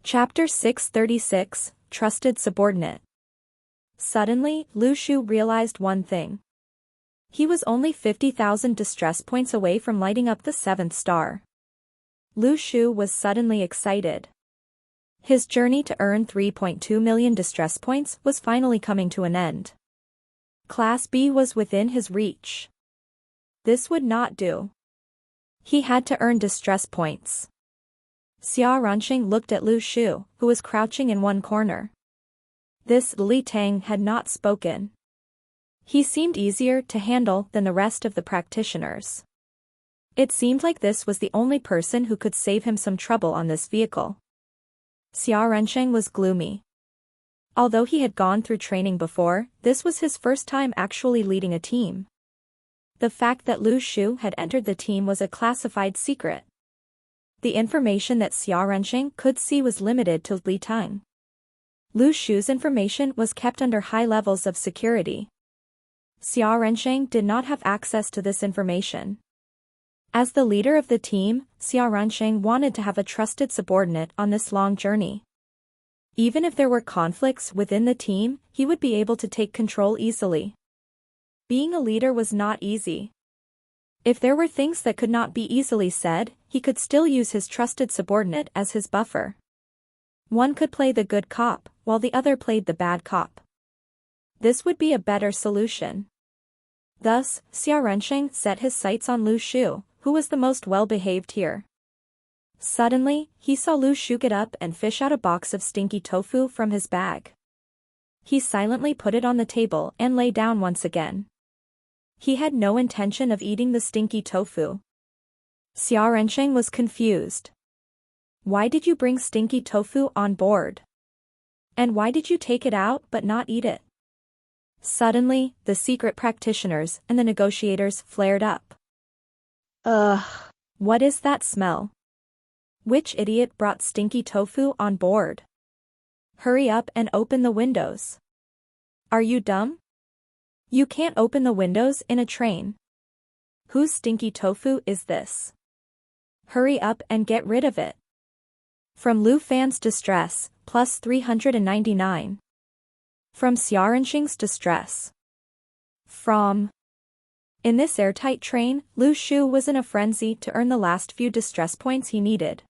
Chapter 636, Trusted Subordinate. Suddenly, Lu Shu realized one thing. He was only 50,000 distress points away from lighting up the 7th star. Lu Shu was suddenly excited. His journey to earn 3.2 million distress points was finally coming to an end. Class B was within his reach. This would not do. He had to earn distress points. Xia Renxing looked at Lu Shu, who was crouching in one corner. This Li Tang had not spoken. He seemed easier to handle than the rest of the practitioners. It seemed like this was the only person who could save him some trouble on this vehicle. Xia Renxing was gloomy. Although he had gone through training before, this was his first time actually leading a team. The fact that Lu Shu had entered the team was a classified secret. The information that Xia Renxing could see was limited to Li Tang. Lu Shu's information was kept under high levels of security. Xia Renxing did not have access to this information. As the leader of the team, Xia Renxing wanted to have a trusted subordinate on this long journey. Even if there were conflicts within the team, he would be able to take control easily. Being a leader was not easy. If there were things that could not be easily said, he could still use his trusted subordinate as his buffer. One could play the good cop, while the other played the bad cop. This would be a better solution. Thus, Xia Renxing set his sights on Lu Shu, who was the most well-behaved here. Suddenly, he saw Lu Shu get up and fish out a box of stinky tofu from his bag. He silently put it on the table and lay down once again. He had no intention of eating the stinky tofu. Xia Renxing was confused. Why did you bring stinky tofu on board? And why did you take it out but not eat it? Suddenly, the secret practitioners and the negotiators flared up. Ugh! What is that smell? Which idiot brought stinky tofu on board? Hurry up and open the windows. Are you dumb? You can't open the windows in a train. Whose stinky tofu is this? Hurry up and get rid of it. From Lu Fan's distress, plus 399. From Xia Renxing's distress. In this airtight train, Lu Shu was in a frenzy to earn the last few distress points he needed.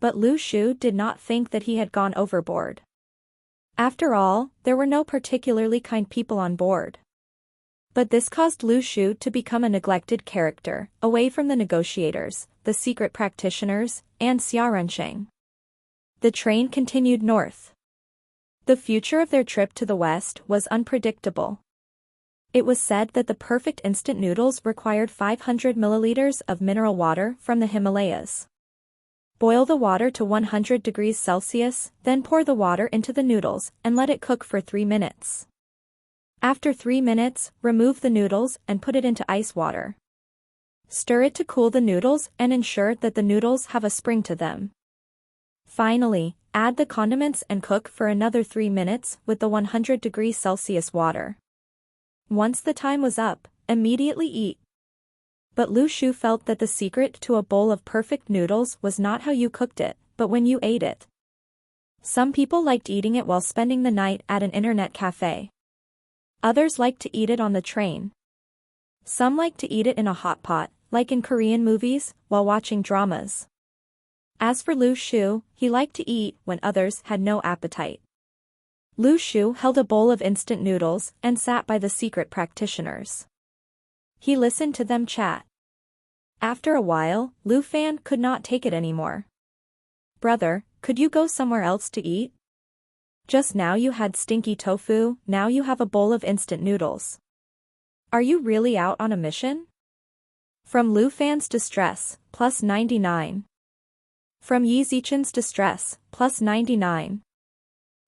But Lu Shu did not think that he had gone overboard. After all, there were no particularly kind people on board. But this caused Lu Shu to become a neglected character, away from the negotiators, the secret practitioners, and Xia Renxing. The train continued north. The future of their trip to the west was unpredictable. It was said that the perfect instant noodles required 500 milliliters of mineral water from the Himalayas. Boil the water to 100 degrees Celsius, then pour the water into the noodles and let it cook for 3 minutes. After 3 minutes, remove the noodles and put it into ice water. Stir it to cool the noodles and ensure that the noodles have a spring to them. Finally, add the condiments and cook for another 3 minutes with the 100 degrees Celsius water. Once the time was up, immediately eat. But Lu Shu felt that the secret to a bowl of perfect noodles was not how you cooked it, but when you ate it. Some people liked eating it while spending the night at an internet cafe. Others liked to eat it on the train. Some liked to eat it in a hot pot, like in Korean movies, while watching dramas. As for Lu Shu, he liked to eat when others had no appetite. Lu Shu held a bowl of instant noodles and sat by the secret practitioners. He listened to them chat. After a while, Lu Fan could not take it anymore. Brother, could you go somewhere else to eat? Just now you had stinky tofu, now you have a bowl of instant noodles. Are you really out on a mission? From Lu Fan's distress, plus 99. From Yi Zichen's distress, plus 99.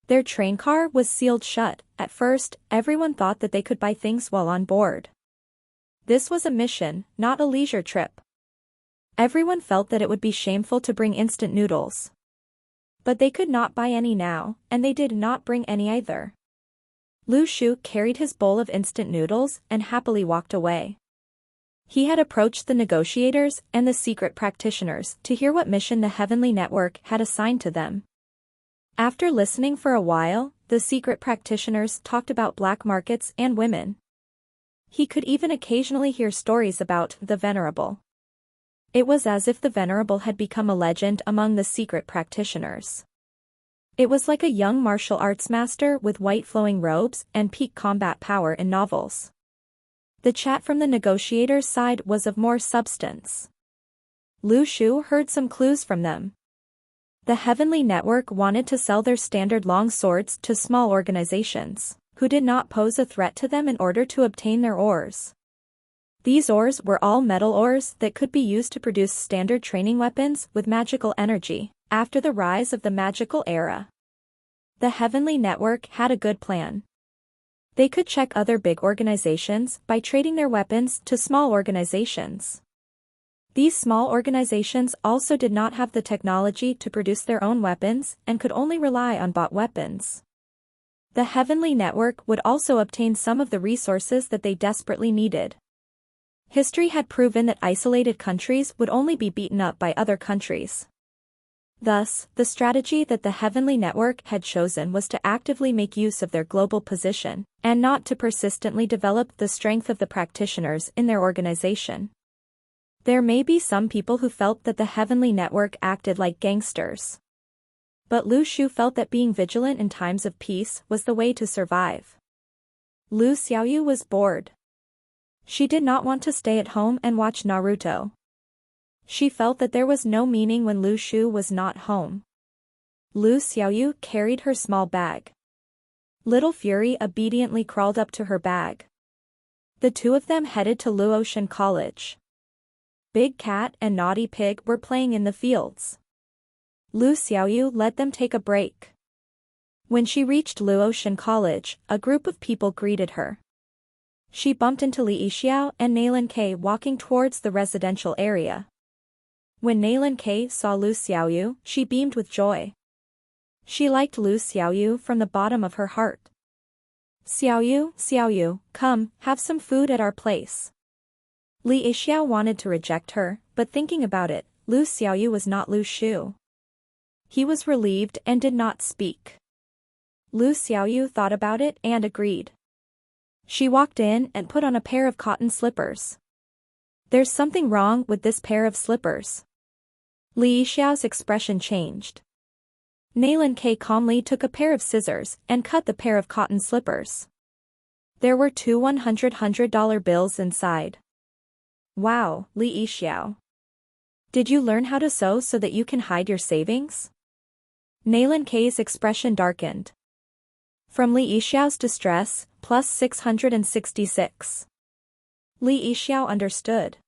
Their train car was sealed shut. At first, everyone thought that they could buy things while on board. This was a mission, not a leisure trip. Everyone felt that it would be shameful to bring instant noodles. But they could not buy any now, and they did not bring any either. Lu Shu carried his bowl of instant noodles and happily walked away. He had approached the negotiators and the secret practitioners to hear what mission the Heavenly Network had assigned to them. After listening for a while, the secret practitioners talked about black markets and women. He could even occasionally hear stories about the Venerable. It was as if the Venerable had become a legend among the secret practitioners. It was like a young martial arts master with white flowing robes and peak combat power in novels. The chat from the negotiators' side was of more substance. Lu Shu heard some clues from them. The Heavenly Network wanted to sell their standard long swords to small organizations, who did not pose a threat to them in order to obtain their ores. These ores were all metal ores that could be used to produce standard training weapons with magical energy, after the rise of the magical era. The Heavenly Network had a good plan. They could check other big organizations by trading their weapons to small organizations. These small organizations also did not have the technology to produce their own weapons and could only rely on bought weapons. The Heavenly Network would also obtain some of the resources that they desperately needed. History had proven that isolated countries would only be beaten up by other countries. Thus, the strategy that the Heavenly Network had chosen was to actively make use of their global position, and not to persistently develop the strength of the practitioners in their organization. There may be some people who felt that the Heavenly Network acted like gangsters. But Lu Shu felt that being vigilant in times of peace was the way to survive. Lu Xiaoyu was bored. She did not want to stay at home and watch Naruto. She felt that there was no meaning when Lu Shu was not home. Lu Xiaoyu carried her small bag. Little Fury obediently crawled up to her bag. The two of them headed to Luotian College. Big Cat and Naughty Pig were playing in the fields. Lu Xiaoyu let them take a break. When she reached Luotian College, a group of people greeted her. She bumped into Li Yixiao and Nalan Kei walking towards the residential area. When Nalan Kei saw Lu Xiaoyu, she beamed with joy. She liked Lu Xiaoyu from the bottom of her heart. Xiaoyu, come, have some food at our place. Li Yixiao wanted to reject her, but thinking about it, Lu Xiaoyu was not Lu Shu. He was relieved and did not speak. Lu Xiaoyu thought about it and agreed. She walked in and put on a pair of cotton slippers. There's something wrong with this pair of slippers. Li Yixiao's expression changed. Nalan Kei calmly took a pair of scissors and cut the pair of cotton slippers. There were two $100 bills inside. Wow, Li Yixiao. Did you learn how to sew so that you can hide your savings? Nalan Kei's expression darkened. From Li Yixiao's distress, plus 666. Li Yixiao understood.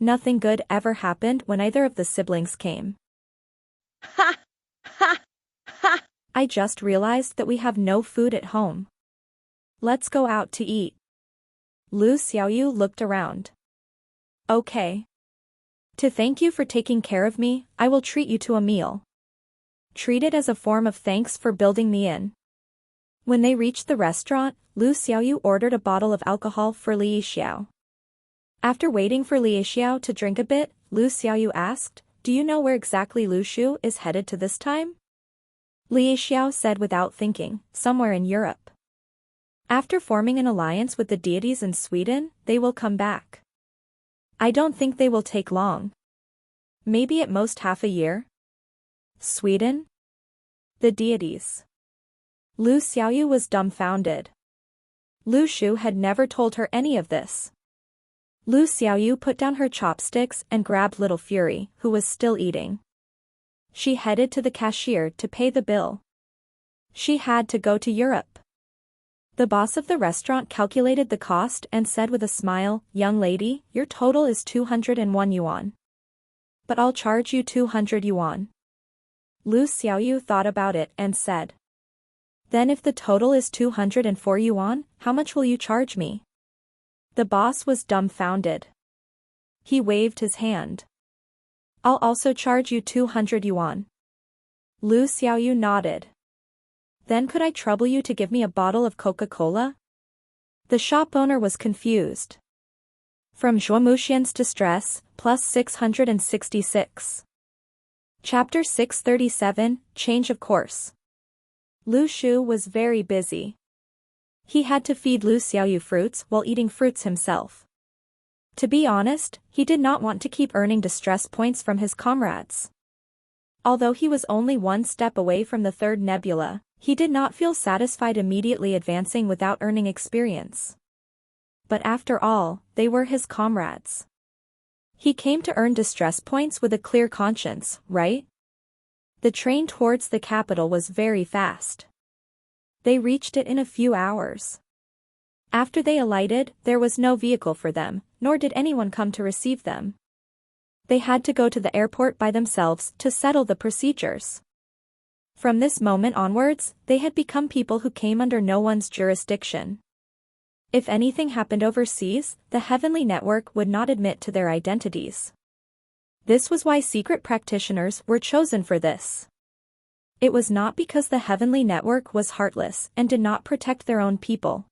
Nothing good ever happened when either of the siblings came. Ha! Ha! Ha! I just realized that we have no food at home. Let's go out to eat. Lu Xiaoyu looked around. Okay. To thank you for taking care of me, I will treat you to a meal. Treat it as a form of thanks for building me in. When they reached the restaurant, Lu Xiaoyu ordered a bottle of alcohol for Li Yixiao. After waiting for Li Yixiao to drink a bit, Lu Xiaoyu asked, "Do you know where exactly Lu Shu is headed to this time?" Li Yixiao said without thinking, "Somewhere in Europe. After forming an alliance with the deities in Sweden, they will come back. I don't think they will take long. Maybe at most half a year." Sweden? The deities. Lu Xiaoyu was dumbfounded. Lu Shu had never told her any of this. Lu Xiaoyu put down her chopsticks and grabbed Little Fury, who was still eating. She headed to the cashier to pay the bill. She had to go to Europe. The boss of the restaurant calculated the cost and said with a smile, "Young lady, your total is 201 yuan. But I'll charge you 200 yuan. Lu Xiaoyu thought about it and said, "Then if the total is 204 yuan, how much will you charge me?" The boss was dumbfounded. He waved his hand. "I'll also charge you 200 yuan. Lu Xiaoyu nodded. "Then could I trouble you to give me a bottle of Coca-Cola?" The shop owner was confused. From Zhuo Muxian's distress, plus 666. Chapter 637, Change of Course. Lu Shu was very busy. He had to feed Lu Xiaoyu fruits while eating fruits himself. To be honest, he did not want to keep earning distress points from his comrades. Although he was only one step away from the third nebula, he did not feel satisfied immediately advancing without earning experience. But after all, they were his comrades. He came to earn distress points with a clear conscience, right? The train towards the capital was very fast. They reached it in a few hours. After they alighted, there was no vehicle for them, nor did anyone come to receive them. They had to go to the airport by themselves to settle the procedures. From this moment onwards, they had become people who came under no one's jurisdiction. If anything happened overseas, the Heavenly Network would not admit to their identities. This was why secret practitioners were chosen for this. It was not because the Heavenly Network was heartless and did not protect their own people.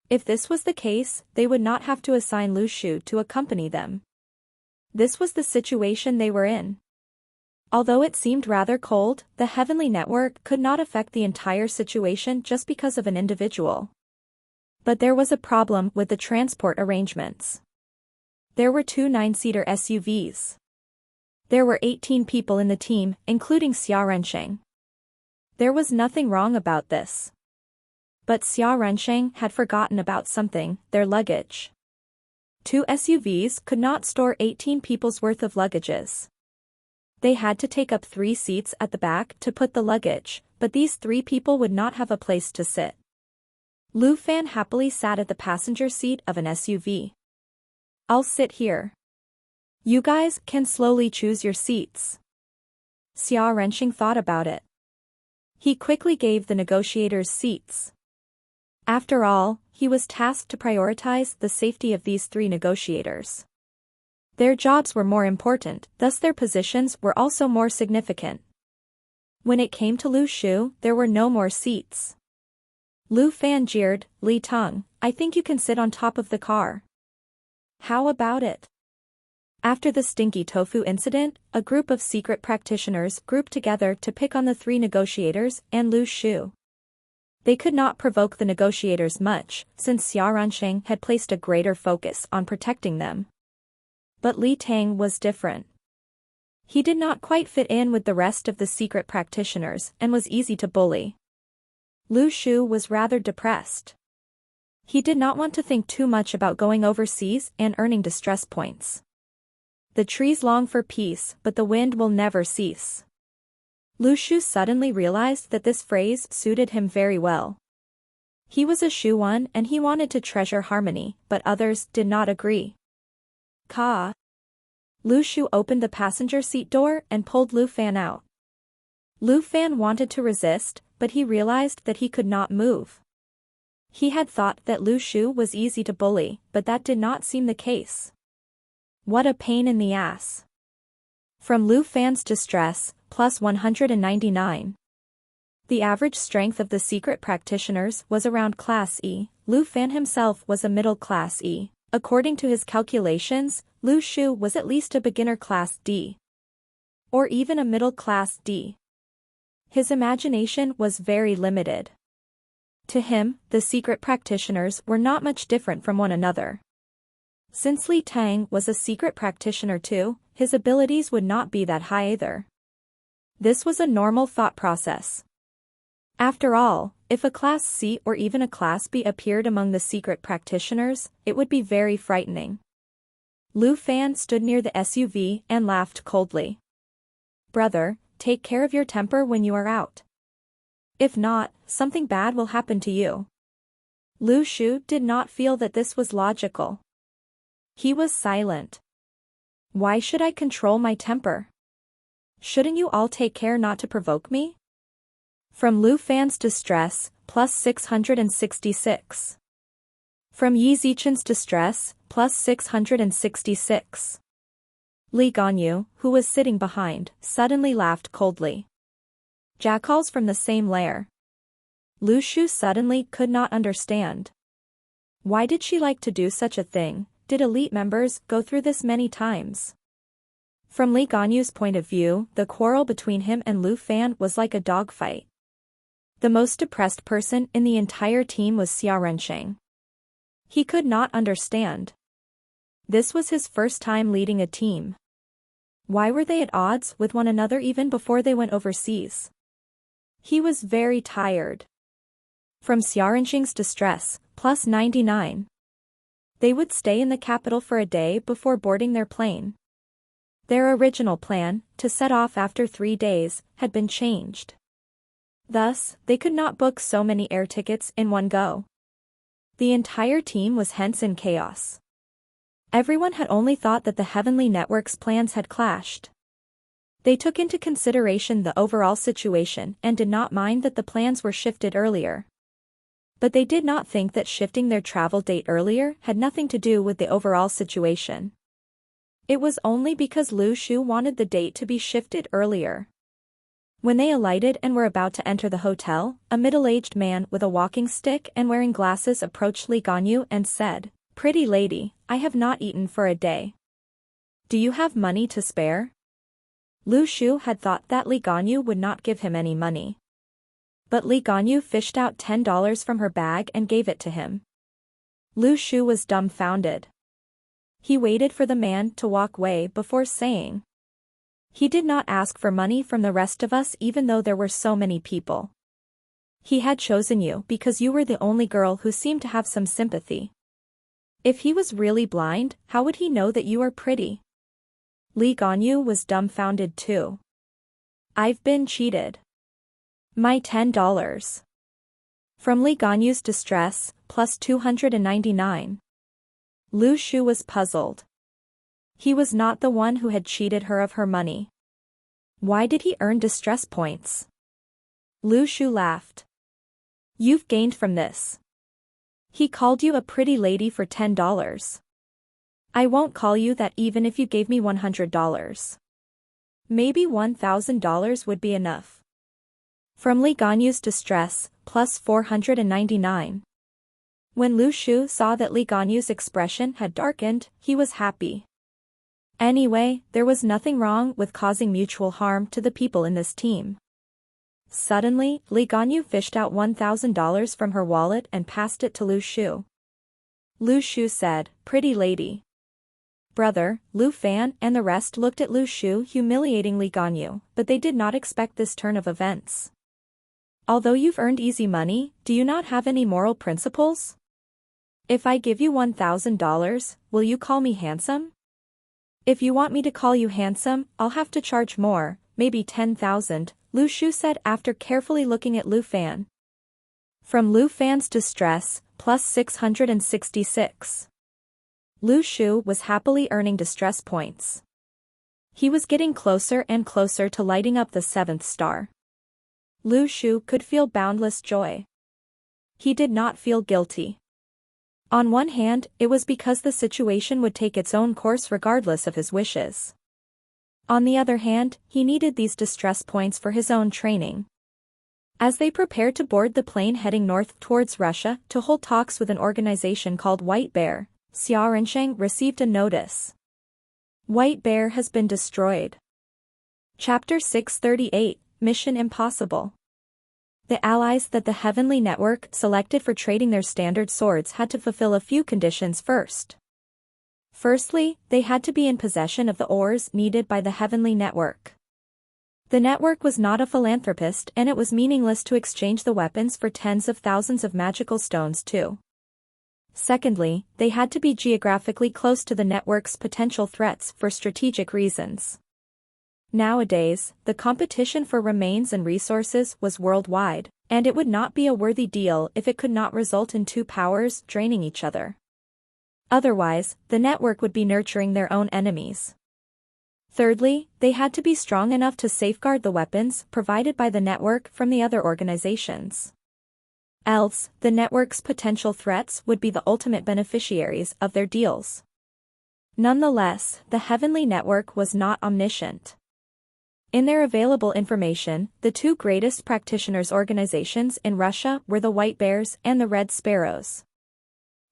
If this was the case, they would not have to assign Lu Shu to accompany them. This was the situation they were in. Although it seemed rather cold, the Heavenly Network could not affect the entire situation just because of an individual. But there was a problem with the transport arrangements. There were 2 9-seater SUVs. There were 18 people in the team, including Xia Rensheng. There was nothing wrong about this. But Xia Rensheng had forgotten about something, their luggage. 2 SUVs could not store 18 people's worth of luggages. They had to take up 3 seats at the back to put the luggage, but these 3 people would not have a place to sit. Lu Fan happily sat at the passenger seat of an SUV. I'll sit here. You guys can slowly choose your seats. Xia Rensheng thought about it. He quickly gave the negotiators seats. After all, he was tasked to prioritize the safety of these 3 negotiators. Their jobs were more important, thus their positions were also more significant. When it came to Lu Shu, there were no more seats. Lu Fan jeered, Li Teng, I think you can sit on top of the car. How about it? After the stinky tofu incident, a group of secret practitioners grouped together to pick on the 3 negotiators and Lu Shu. They could not provoke the negotiators much, since Xia Rensheng had placed a greater focus on protecting them. But Li Teng was different. He did not quite fit in with the rest of the secret practitioners and was easy to bully. Lu Shu was rather depressed. He did not want to think too much about going overseas and earning distress points. The trees long for peace, but the wind will never cease. Lu Shu suddenly realized that this phrase suited him very well. He was a Shu-one and he wanted to treasure harmony, but others did not agree. Ka. Lu Shu opened the passenger seat door and pulled Lu Fan out. Lu Fan wanted to resist, but he realized that he could not move. He had thought that Lu Shu was easy to bully, but that did not seem the case. What a pain in the ass. From Lu Fan's distress, plus 199. The average strength of the secret practitioners was around Class E. Lu Fan himself was a middle Class E. According to his calculations, Lu Shu was at least a beginner Class D. Or even a middle Class D. His imagination was very limited. To him, the secret practitioners were not much different from one another. Since Li Teng was a secret practitioner too, his abilities would not be that high either. This was a normal thought process. After all, if a Class C or even a Class B appeared among the secret practitioners, it would be very frightening. Lu Fan stood near the SUV and laughed coldly. Brother, take care of your temper when you are out. If not, something bad will happen to you. Lu Shu did not feel that this was logical. He was silent. Why should I control my temper? Shouldn't you all take care not to provoke me? From Lu Fan's distress, plus 666. From Yi Zichen's distress, plus 666. Li Ganyu, who was sitting behind, suddenly laughed coldly. Jackals from the same lair. Lu Shu suddenly could not understand. Why did she like to do such a thing? Did elite members go through this many times? From Li Ganyu's point of view, the quarrel between him and Lu Fan was like a dogfight. The most depressed person in the entire team was Xia Rensheng. He could not understand. This was his first time leading a team. Why were they at odds with one another even before they went overseas? He was very tired. From Xia Rensheng's distress, plus 99. They would stay in the capital for a day before boarding their plane. Their original plan, to set off after 3 days, had been changed. Thus, they could not book so many air tickets in one go. The entire team was hence in chaos. Everyone had only thought that the Heavenly Network's plans had clashed. They took into consideration the overall situation and did not mind that the plans were shifted earlier. But they did not think that shifting their travel date earlier had nothing to do with the overall situation. It was only because Lu Shu wanted the date to be shifted earlier. When they alighted and were about to enter the hotel, a middle-aged man with a walking stick and wearing glasses approached Li Ganyu and said, "Pretty lady, I have not eaten for a day. Do you have money to spare?" Lu Shu had thought that Li Ganyu would not give him any money. But Li Ganyu fished out $10 from her bag and gave it to him. Lu Shu was dumbfounded. He waited for the man to walk away before saying, "He did not ask for money from the rest of us even though there were so many people. He had chosen you because you were the only girl who seemed to have some sympathy. If he was really blind, how would he know that you are pretty?" Li Ganyu was dumbfounded too. "I've been cheated. My $10. From Li Ganyu's distress, plus 299. Lu Shu was puzzled. He was not the one who had cheated her of her money. Why did he earn distress points? Lu Shu laughed. "You've gained from this. He called you a pretty lady for $10. I won't call you that even if you gave me $100. Maybe $1,000 would be enough." From Li Ganyu's distress, plus 499. When Lu Shu saw that Li Ganyu's expression had darkened, he was happy. Anyway, there was nothing wrong with causing mutual harm to the people in this team. Suddenly, Li Ganyu fished out $1,000 from her wallet and passed it to Lu Shu. Lu Shu said, "Pretty lady." Brother, Lu Fan and the rest looked at Lu Shu humiliating Li Ganyu, but they did not expect this turn of events. "Although you've earned easy money, do you not have any moral principles? If I give you $1,000, will you call me handsome? If you want me to call you handsome, I'll have to charge more, maybe 10,000, Lu Shu said after carefully looking at Lu Fan. From Lu Fan's distress, plus 666. Lu Shu was happily earning distress points. He was getting closer and closer to lighting up the 7th star. Lu Shu could feel boundless joy. He did not feel guilty. On one hand, it was because the situation would take its own course regardless of his wishes. On the other hand, he needed these distress points for his own training. As they prepared to board the plane heading north towards Russia to hold talks with an organization called White Bear, Xia Rensheng received a notice. White Bear has been destroyed. Chapter 638, Mission Impossible. The allies that the Heavenly Network selected for trading their standard swords had to fulfill a few conditions first. Firstly, they had to be in possession of the ores needed by the Heavenly Network. The network was not a philanthropist and it was meaningless to exchange the weapons for tens of thousands of magical stones too. Secondly, they had to be geographically close to the network's potential threats for strategic reasons. Nowadays, the competition for remains and resources was worldwide, and it would not be a worthy deal if it could not result in two powers draining each other. Otherwise, the network would be nurturing their own enemies. Thirdly, they had to be strong enough to safeguard the weapons provided by the network from the other organizations. Else, the network's potential threats would be the ultimate beneficiaries of their deals. Nonetheless, the Heavenly Network was not omniscient. In their available information, the two greatest practitioners' organizations in Russia were the White Bears and the Red Sparrows.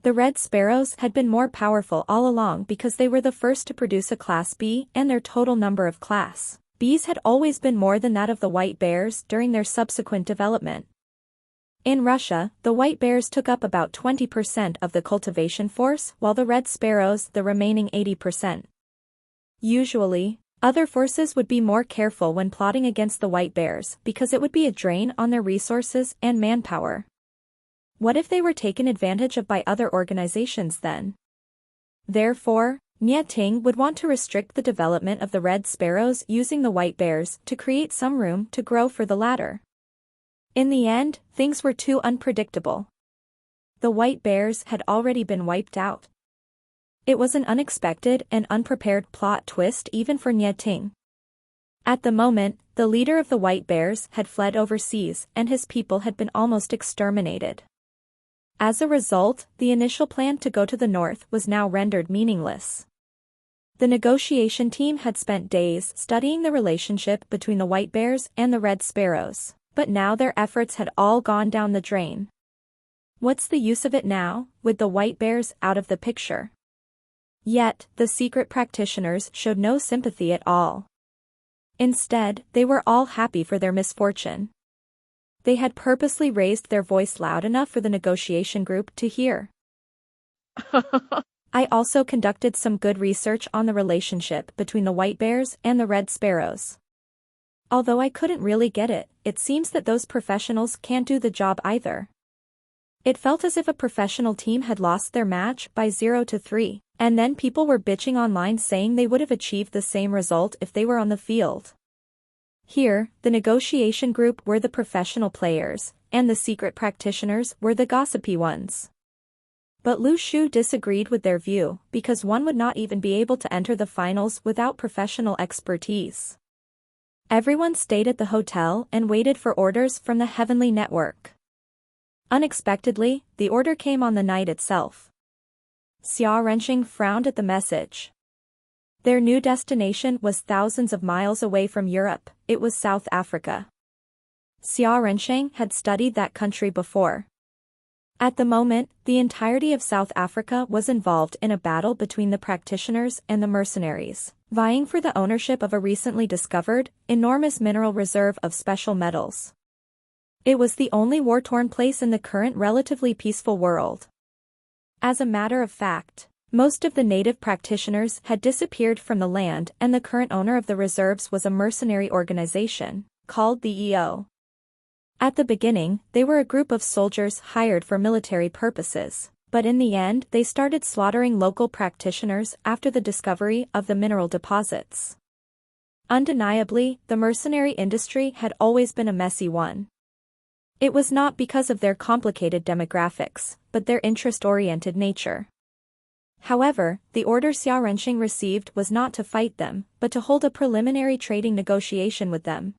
The Red Sparrows had been more powerful all along because they were the first to produce a Class B, and their total number of Class Bs had always been more than that of the White Bears during their subsequent development. In Russia, the White Bears took up about 20% of the cultivation force, while the Red Sparrows the remaining 80%. Usually, other forces would be more careful when plotting against the White Bears because it would be a drain on their resources and manpower. What if they were taken advantage of by other organizations then? Therefore, Nie Ting would want to restrict the development of the Red Sparrows using the White Bears to create some room to grow for the latter. In the end, things were too unpredictable. The White Bears had already been wiped out. It was an unexpected and unprepared plot twist even for Nie Ting. At the moment, the leader of the White Bears had fled overseas and his people had been almost exterminated. As a result, the initial plan to go to the north was now rendered meaningless. The negotiation team had spent days studying the relationship between the White Bears and the Red Sparrows, but now their efforts had all gone down the drain. What's the use of it now, with the White Bears out of the picture? Yet, the secret practitioners showed no sympathy at all. Instead, they were all happy for their misfortune. They had purposely raised their voice loud enough for the negotiation group to hear. I also conducted some good research on the relationship between the White Bears and the Red Sparrows. Although I couldn't really get it, it seems that those professionals can't do the job either. It felt as if a professional team had lost their match by 0-3, and then people were bitching online saying they would have achieved the same result if they were on the field. Here, the negotiation group were the professional players, and the secret practitioners were the gossipy ones. But Lu Shu disagreed with their view, because one would not even be able to enter the finals without professional expertise. Everyone stayed at the hotel and waited for orders from the Heavenly Network. Unexpectedly, the order came on the night itself. Xia Renqing frowned at the message. Their new destination was thousands of miles away from Europe. It was South Africa. Xia Renqing had studied that country before. At the moment, the entirety of South Africa was involved in a battle between the practitioners and the mercenaries, vying for the ownership of a recently discovered, enormous mineral reserve of special metals. It was the only war-torn place in the current relatively peaceful world. As a matter of fact, most of the native practitioners had disappeared from the land, and the current owner of the reserves was a mercenary organization, called the EO. At the beginning, they were a group of soldiers hired for military purposes, but in the end they started slaughtering local practitioners after the discovery of the mineral deposits. Undeniably, the mercenary industry had always been a messy one. It was not because of their complicated demographics, but their interest-oriented nature. However, the order Xia Renqing received was not to fight them, but to hold a preliminary trading negotiation with them.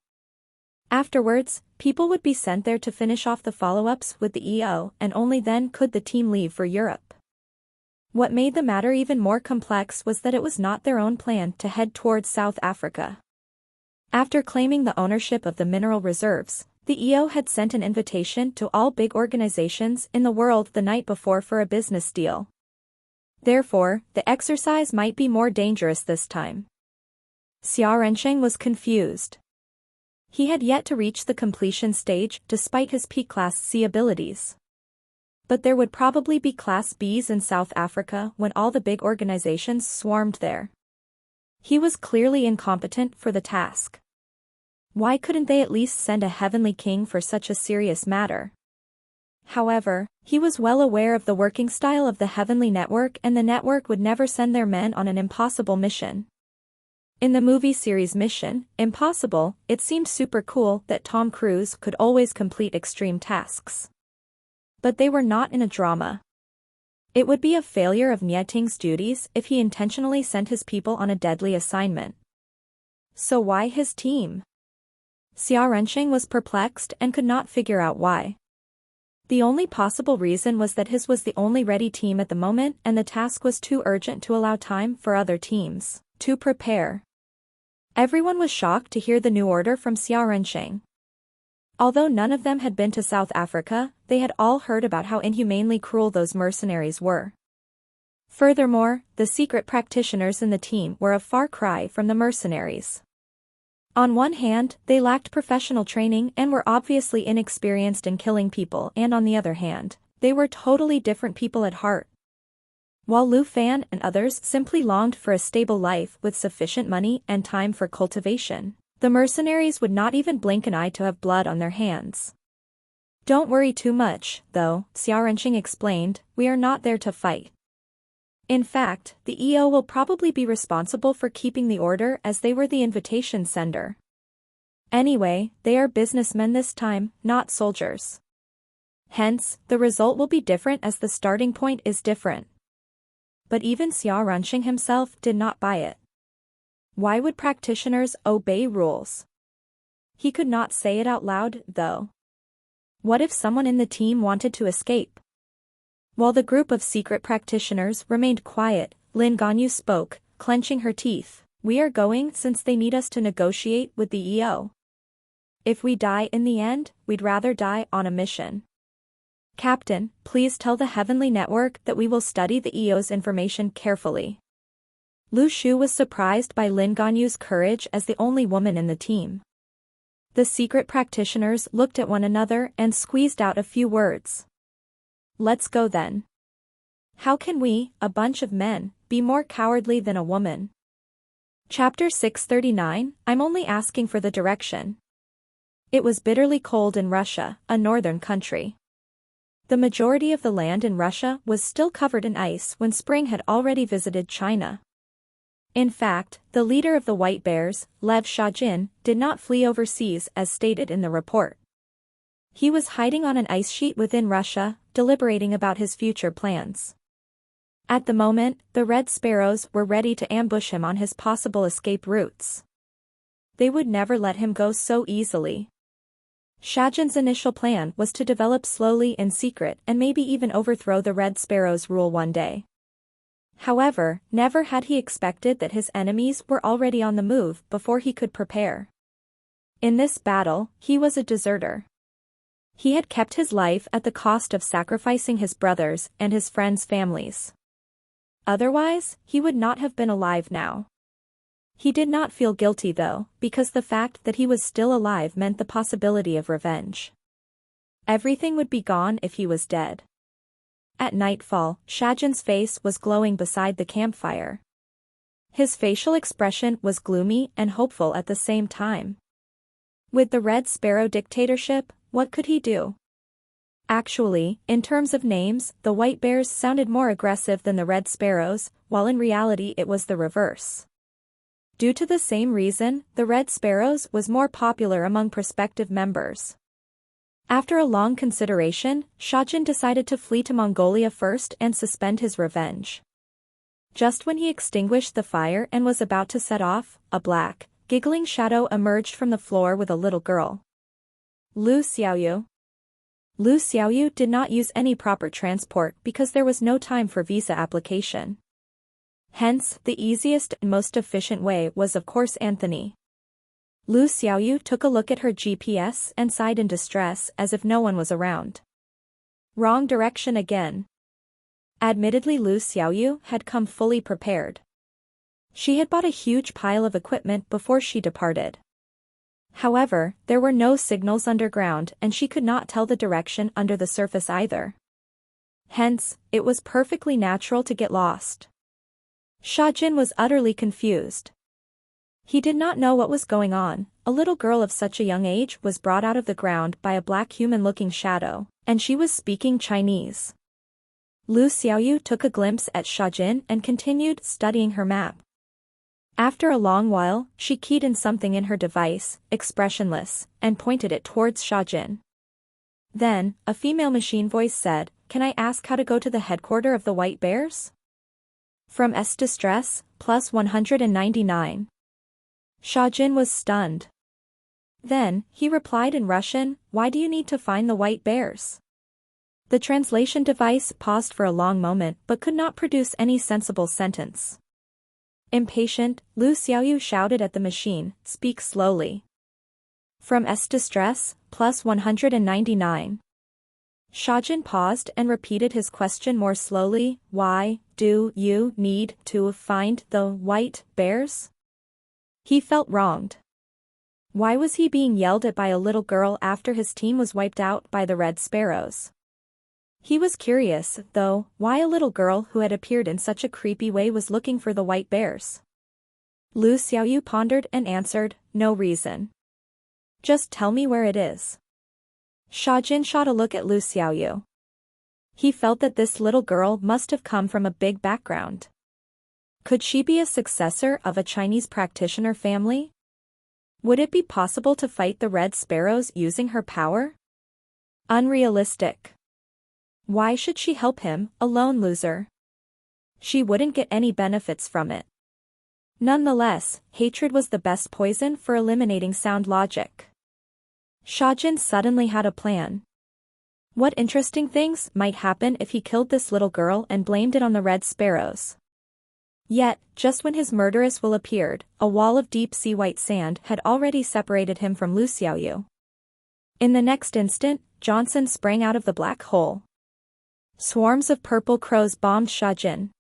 Afterwards, people would be sent there to finish off the follow-ups with the EO, and only then could the team leave for Europe. What made the matter even more complex was that it was not their own plan to head towards South Africa. After claiming the ownership of the mineral reserves, the EO had sent an invitation to all big organizations in the world the night before for a business deal. Therefore, the exercise might be more dangerous this time. Xia Renqing was confused. He had yet to reach the completion stage despite his peak Class C abilities. But there would probably be Class Bs in South Africa when all the big organizations swarmed there. He was clearly incompetent for the task. Why couldn't they at least send a heavenly king for such a serious matter? However, he was well aware of the working style of the Heavenly Network, and the network would never send their men on an impossible mission. In the movie series Mission Impossible, it seemed super cool that Tom Cruise could always complete extreme tasks. But they were not in a drama. It would be a failure of Nie Ting's duties if he intentionally sent his people on a deadly assignment. So why his team? Xia Renqing was perplexed and could not figure out why. The only possible reason was that his was the only ready team at the moment, and the task was too urgent to allow time for other teams to prepare. Everyone was shocked to hear the new order from Xia Renqing. Although none of them had been to South Africa, they had all heard about how inhumanely cruel those mercenaries were. Furthermore, the secret practitioners in the team were a far cry from the mercenaries. On one hand, they lacked professional training and were obviously inexperienced in killing people, and on the other hand, they were totally different people at heart. While Lu Fan and others simply longed for a stable life with sufficient money and time for cultivation, the mercenaries would not even blink an eye to have blood on their hands. Don't worry too much, though, Xiaorenqing explained, we are not there to fight. In fact, the EO will probably be responsible for keeping the order as they were the invitation sender. Anyway, they are businessmen this time, not soldiers. Hence, the result will be different as the starting point is different. But even Xiaorenqing himself did not buy it. Why would practitioners obey rules? He could not say it out loud, though. What if someone in the team wanted to escape? While the group of secret practitioners remained quiet, Lin Ganyu spoke, clenching her teeth. We are going since they need us to negotiate with the EO. If we die in the end, we'd rather die on a mission. Captain, please tell the Heavenly Network that we will study the EO's information carefully. Lu Shu was surprised by Lin Ganyu's courage as the only woman in the team. The secret practitioners looked at one another and squeezed out a few words. Let's go then. How can we, a bunch of men, be more cowardly than a woman? Chapter 639, I'm only asking for the direction. It was bitterly cold in Russia, a northern country. The majority of the land in Russia was still covered in ice when spring had already visited China. In fact, the leader of the White Bears, Lev Shajin, did not flee overseas as stated in the report. He was hiding on an ice sheet within Russia, deliberating about his future plans. At the moment, the Red Sparrows were ready to ambush him on his possible escape routes. They would never let him go so easily. Shajin's initial plan was to develop slowly in secret and maybe even overthrow the Red Sparrow's rule one day. However, never had he expected that his enemies were already on the move before he could prepare. In this battle, he was a deserter. He had kept his life at the cost of sacrificing his brothers and his friends' families. Otherwise, he would not have been alive now. He did not feel guilty though, because the fact that he was still alive meant the possibility of revenge. Everything would be gone if he was dead. At nightfall, Shajin's face was glowing beside the campfire. His facial expression was gloomy and hopeful at the same time. With the Red Sparrow dictatorship, what could he do? Actually, in terms of names, the White Bears sounded more aggressive than the Red Sparrows, while in reality it was the reverse. Due to the same reason, the Red Sparrows was more popular among prospective members. After a long consideration, Shajin decided to flee to Mongolia first and suspend his revenge. Just when he extinguished the fire and was about to set off, a black, giggling shadow emerged from the floor with a little girl. Lu Xiaoyu. Lu Xiaoyu did not use any proper transport because there was no time for visa application. Hence, the easiest and most efficient way was of course Anthony. Lu Xiaoyu took a look at her GPS and sighed in distress as if no one was around. Wrong direction again. Admittedly, Lu Xiaoyu had come fully prepared. She had bought a huge pile of equipment before she departed. However, there were no signals underground and she could not tell the direction under the surface either. Hence, it was perfectly natural to get lost. Shajin was utterly confused. He did not know what was going on. A little girl of such a young age was brought out of the ground by a black human-looking shadow, and she was speaking Chinese. Lu Xiaoyu took a glimpse at Shajin and continued studying her map. After a long while, she keyed in something in her device, expressionless, and pointed it towards Shajin. Then, a female machine voice said, "Can I ask how to go to the headquarters of the White Bears?" From S distress, plus 199. Shajin was stunned. Then, he replied in Russian, "Why do you need to find the White Bears?" The translation device paused for a long moment but could not produce any sensible sentence. Impatient, Lu Xiaoyu shouted at the machine, "Speak slowly." From S Distress, plus 199. Shajin paused and repeated his question more slowly. Why do you need to find the white bears? He felt wronged. Why was he being yelled at by a little girl after his team was wiped out by the red sparrows? He was curious, though, why a little girl who had appeared in such a creepy way was looking for the white bears. Lu Xiaoyu pondered and answered, no reason. Just tell me where it is. Shajin shot a look at Lu Xiaoyu. He felt that this little girl must have come from a big background. Could she be a successor of a Chinese practitioner family? Would it be possible to fight the red sparrows using her power? Unrealistic. Why should she help him, a lone loser? She wouldn't get any benefits from it. Nonetheless, hatred was the best poison for eliminating sound logic. Shajin suddenly had a plan. What interesting things might happen if he killed this little girl and blamed it on the red sparrows? Yet, just when his murderous will appeared, a wall of deep-sea white sand had already separated him from Lu Xiaoyu. In the next instant, Johnson sprang out of the black hole. Swarms of purple crows bombed Shajin.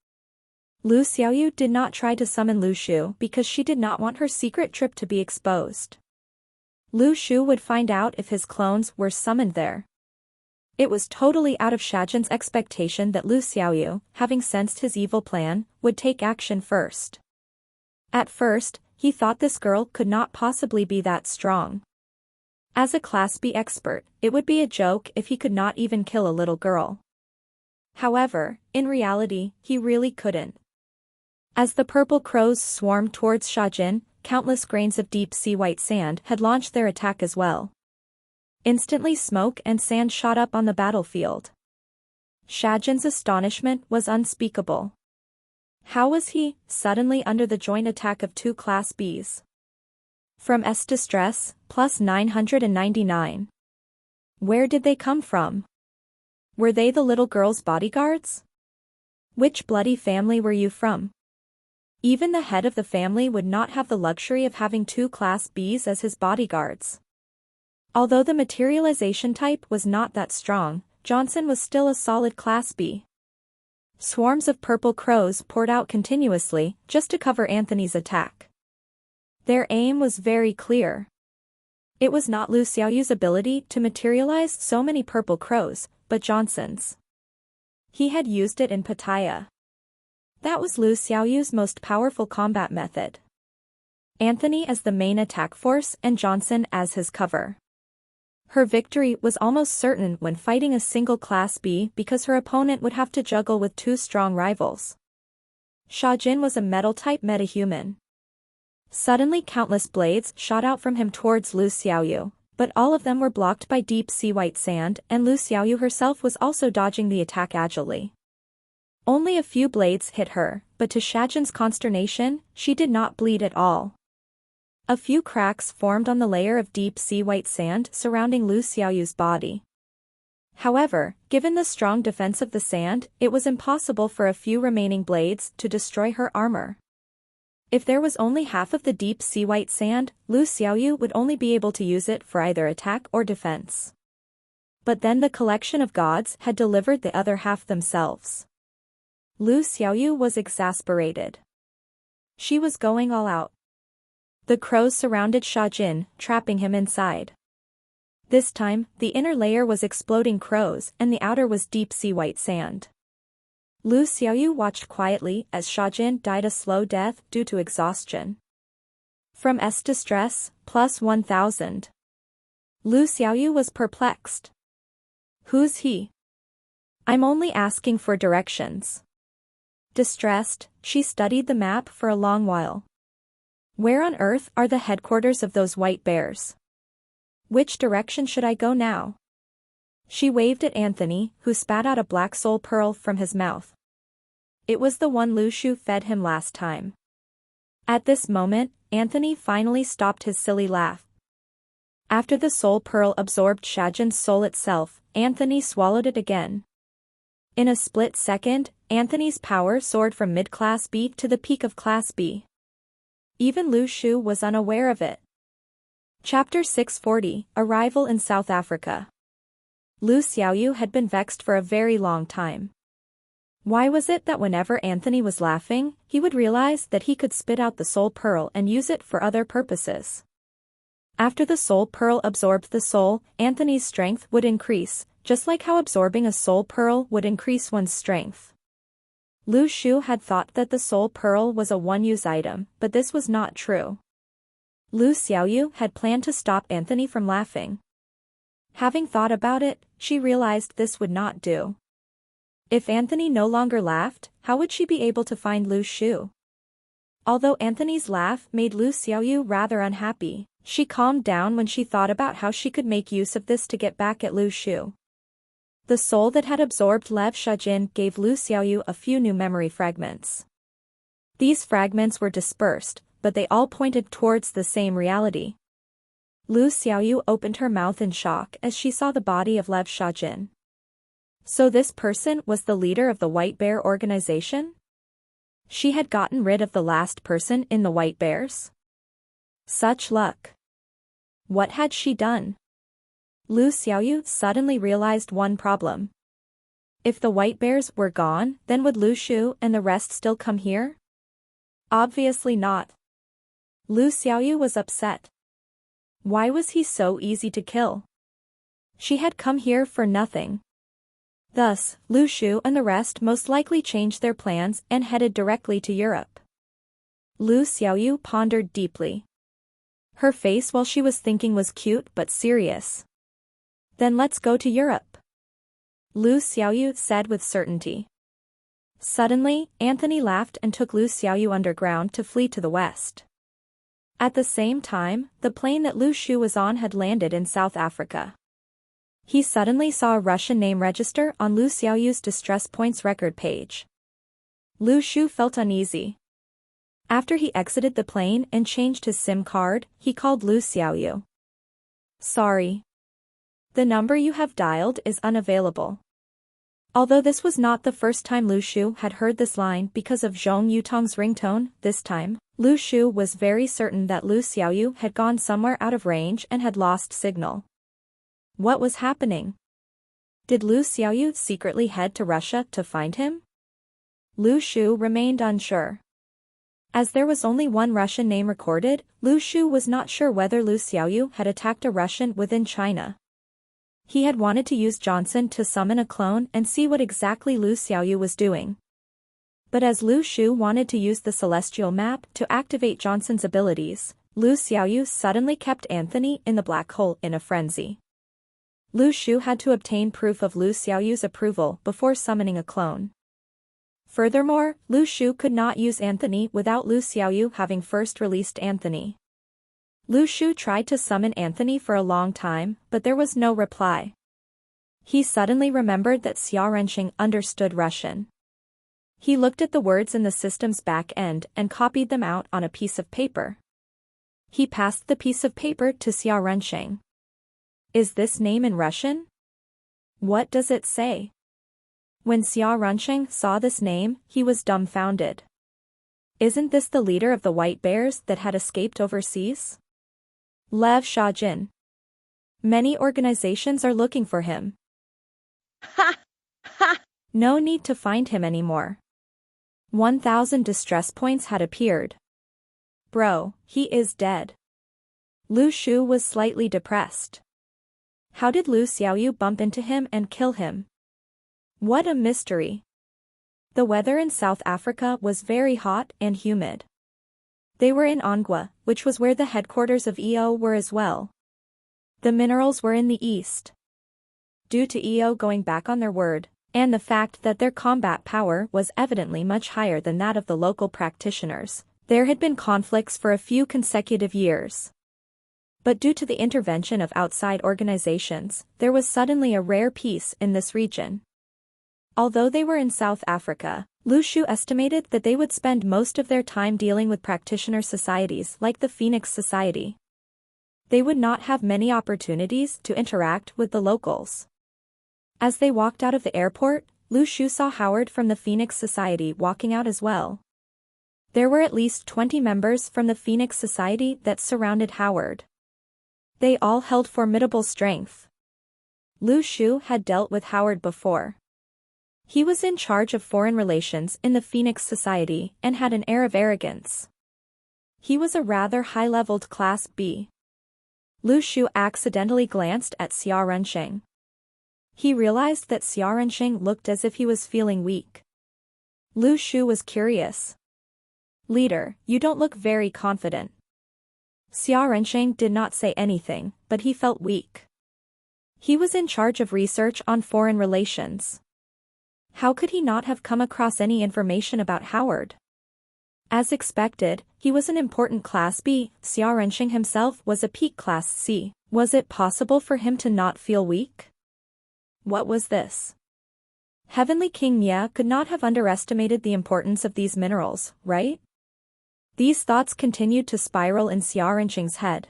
Lu Xiaoyu did not try to summon Lu Shu because she did not want her secret trip to be exposed. Lu Shu would find out if his clones were summoned there. It was totally out of Shajin's expectation that Lu Xiaoyu, having sensed his evil plan, would take action first. At first, he thought this girl could not possibly be that strong. As a Class B expert, it would be a joke if he could not even kill a little girl. However, in reality, he really couldn't. As the purple crows swarmed towards Shajin, countless grains of deep-sea white sand had launched their attack as well. Instantly smoke and sand shot up on the battlefield. Shajin's astonishment was unspeakable. How was he, suddenly under the joint attack of two Class Bs? From S Distress, plus 999. Where did they come from? Were they the little girl's bodyguards? Which bloody family were you from? Even the head of the family would not have the luxury of having two Class Bs as his bodyguards. Although the materialization type was not that strong, Johnson was still a solid Class B. Swarms of purple crows poured out continuously, just to cover Anthony's attack. Their aim was very clear. It was not Lu Xiaoyu's ability to materialize so many purple crows, but Johnson's. He had used it in Pattaya. That was Lu Xiaoyu's most powerful combat method. Anthony as the main attack force and Johnson as his cover. Her victory was almost certain when fighting a single Class B because her opponent would have to juggle with two strong rivals. Shajin was a metal-type metahuman. Suddenly countless blades shot out from him towards Lu Xiaoyu, but all of them were blocked by deep-sea white sand and Lu Xiaoyu herself was also dodging the attack agilely. Only a few blades hit her, but to Shajin's consternation, she did not bleed at all. A few cracks formed on the layer of deep-sea white sand surrounding Lu Xiaoyu's body. However, given the strong defense of the sand, it was impossible for a few remaining blades to destroy her armor. If there was only half of the deep-sea white sand, Lu Xiaoyu would only be able to use it for either attack or defense. But then the collection of gods had delivered the other half themselves. Lu Xiaoyu was exasperated. She was going all out. The crows surrounded Shajin, trapping him inside. This time, the inner layer was exploding crows and the outer was deep-sea white sand. Lu Xiaoyu watched quietly as Shajin died a slow death due to exhaustion. From S Distress, plus 1000. Lu Xiaoyu was perplexed. Who's he? I'm only asking for directions. Distressed, she studied the map for a long while. Where on earth are the headquarters of those white bears? Which direction should I go now? She waved at Anthony, who spat out a black soul pearl from his mouth. It was the one Lu Shu fed him last time. At this moment, Anthony finally stopped his silly laugh. After the soul pearl absorbed Shajin's soul itself, Anthony swallowed it again. In a split second, Anthony's power soared from mid-class B to the peak of Class B. Even Lu Shu was unaware of it. Chapter 640, Arrival in South Africa. Lu Xiaoyu had been vexed for a very long time. Why was it that whenever Anthony was laughing, he would realize that he could spit out the soul pearl and use it for other purposes? After the soul pearl absorbed the soul, Anthony's strength would increase, just like how absorbing a soul pearl would increase one's strength. Lu Shu had thought that the soul pearl was a one-use item, but this was not true. Lu Xiaoyu had planned to stop Anthony from laughing. Having thought about it, she realized this would not do. If Anthony no longer laughed, how would she be able to find Lu Shu? Although Anthony's laugh made Lu Xiaoyu rather unhappy, she calmed down when she thought about how she could make use of this to get back at Lu Shu. The soul that had absorbed Lev Shajin gave Lu Xiaoyu a few new memory fragments. These fragments were dispersed, but they all pointed towards the same reality. Lu Xiaoyu opened her mouth in shock as she saw the body of Lev Shajin. So this person was the leader of the White Bear organization? She had gotten rid of the last person in the White Bears? Such luck. What had she done? Lu Xiaoyu suddenly realized one problem. If the White Bears were gone, then would Lu Shu and the rest still come here? Obviously not. Lu Xiaoyu was upset. Why was he so easy to kill? She had come here for nothing. Thus, Lu Shu and the rest most likely changed their plans and headed directly to Europe. Lu Xiaoyu pondered deeply. Her face while she was thinking was cute but serious. Then let's go to Europe. Lu Xiaoyu said with certainty. Suddenly, Anthony laughed and took Lu Xiaoyu underground to flee to the west. At the same time, the plane that Lu Shu was on had landed in South Africa. He suddenly saw a Russian name register on Lu Xiaoyu's distress points record page. Lu Shu felt uneasy. After he exited the plane and changed his SIM card, he called Lu Xiaoyu. Sorry. The number you have dialed is unavailable. Although this was not the first time Lu Shu had heard this line because of Zhong Yutong's ringtone, this time, Lu Shu was very certain that Lu Xiaoyu had gone somewhere out of range and had lost signal. What was happening? Did Lu Xiaoyu secretly head to Russia to find him? Lu Shu remained unsure. As there was only one Russian name recorded, Lu Shu was not sure whether Lu Xiaoyu had attacked a Russian within China. He had wanted to use Johnson to summon a clone and see what exactly Lu Xiaoyu was doing. But as Lu Shu wanted to use the celestial map to activate Johnson's abilities, Lu Xiaoyu suddenly kept Anthony in the black hole in a frenzy. Lu Shu had to obtain proof of Lu Xiaoyu's approval before summoning a clone. Furthermore, Lu Shu could not use Anthony without Lu Xiaoyu having first released Anthony. Lu Shu tried to summon Anthony for a long time, but there was no reply. He suddenly remembered that Xia Renqing understood Russian. He looked at the words in the system's back end and copied them out on a piece of paper. He passed the piece of paper to Xia Renqing. Is this name in Russian? What does it say? When Xia Renqing saw this name, he was dumbfounded. Isn't this the leader of the White Bears that had escaped overseas? Lev Shajin. Many organizations are looking for him. Ha! Ha! No need to find him anymore. 1,000 distress points had appeared. Bro, he is dead. Lu Shu was slightly depressed. How did Lu Xiaoyu bump into him and kill him? What a mystery. The weather in South Africa was very hot and humid. They were in Ongwa, which was where the headquarters of EO were as well. The minerals were in the east. Due to EO going back on their word, and the fact that their combat power was evidently much higher than that of the local practitioners, there had been conflicts for a few consecutive years. But due to the intervention of outside organizations, there was suddenly a rare peace in this region. Although they were in South Africa, Lu Shu estimated that they would spend most of their time dealing with practitioner societies like the Phoenix Society. They would not have many opportunities to interact with the locals. As they walked out of the airport, Lu Shu saw Howard from the Phoenix Society walking out as well. There were at least 20 members from the Phoenix Society that surrounded Howard. They all held formidable strength. Lu Shu had dealt with Howard before. He was in charge of foreign relations in the Phoenix Society and had an air of arrogance. He was a rather high-leveled Class B. Lu Shu accidentally glanced at Xia Rensheng. He realized that Xia Rensheng looked as if he was feeling weak. Lu Shu was curious. "Leader, you don't look very confident." Xia Rensheng did not say anything, but he felt weak. He was in charge of research on foreign relations. How could he not have come across any information about Howard? As expected, he was an important Class B. Xia Rensheng himself was a peak Class C. Was it possible for him to not feel weak? What was this? Heavenly King Nye could not have underestimated the importance of these minerals, right? These thoughts continued to spiral in Xia Rensheng's head.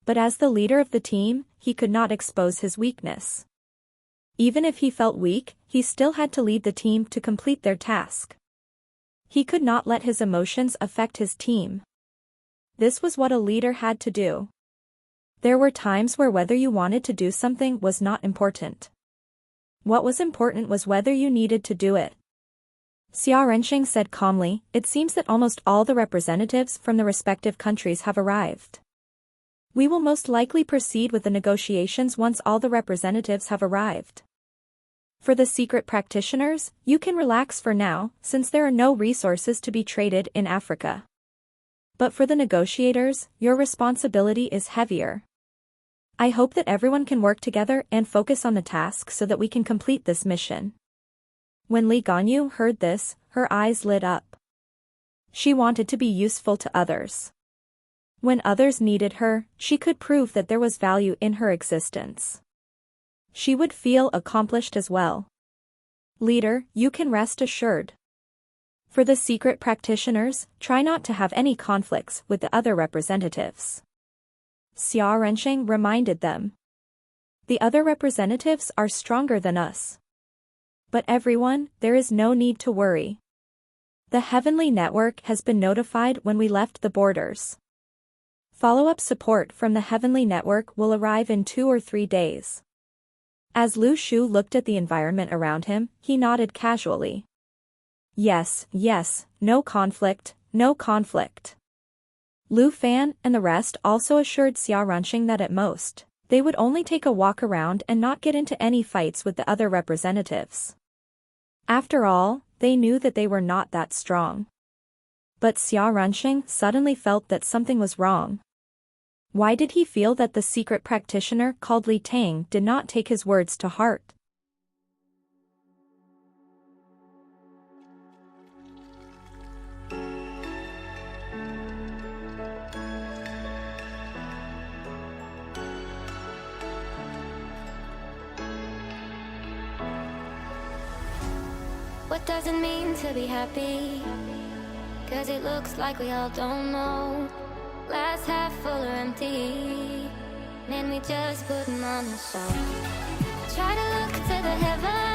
But as the leader of the team, he could not expose his weakness. Even if he felt weak, he still had to lead the team to complete their task. He could not let his emotions affect his team. This was what a leader had to do. There were times where whether you wanted to do something was not important. What was important was whether you needed to do it. Xia Rensheng said calmly, "It seems that almost all the representatives from the respective countries have arrived. We will most likely proceed with the negotiations once all the representatives have arrived. For the secret practitioners, you can relax for now, since there are no resources to be traded in Africa. But for the negotiators, your responsibility is heavier. I hope that everyone can work together and focus on the task so that we can complete this mission." When Li Ganyu heard this, her eyes lit up. She wanted to be useful to others. When others needed her, she could prove that there was value in her existence. She would feel accomplished as well. "Leader, you can rest assured. For the secret practitioners, try not to have any conflicts with the other representatives." Xia Rensheng reminded them. "The other representatives are stronger than us. But everyone, there is no need to worry. The Heavenly Network has been notified when we left the borders. Follow-up support from the Heavenly Network will arrive in 2 or 3 days." As Lu Shu looked at the environment around him, he nodded casually. Yes, no conflict, no conflict." Lu Fan and the rest also assured Xia Rensheng that at most, they would only take a walk around and not get into any fights with the other representatives. After all, they knew that they were not that strong. But Xia Rensheng suddenly felt that something was wrong. Why did he feel that the secret practitioner called Li Tang did not take his words to heart? What does it mean to be happy? 'Cause it looks like we all don't know. Glass half full or empty. Man, we just putting on a show. Try to look to the heavens.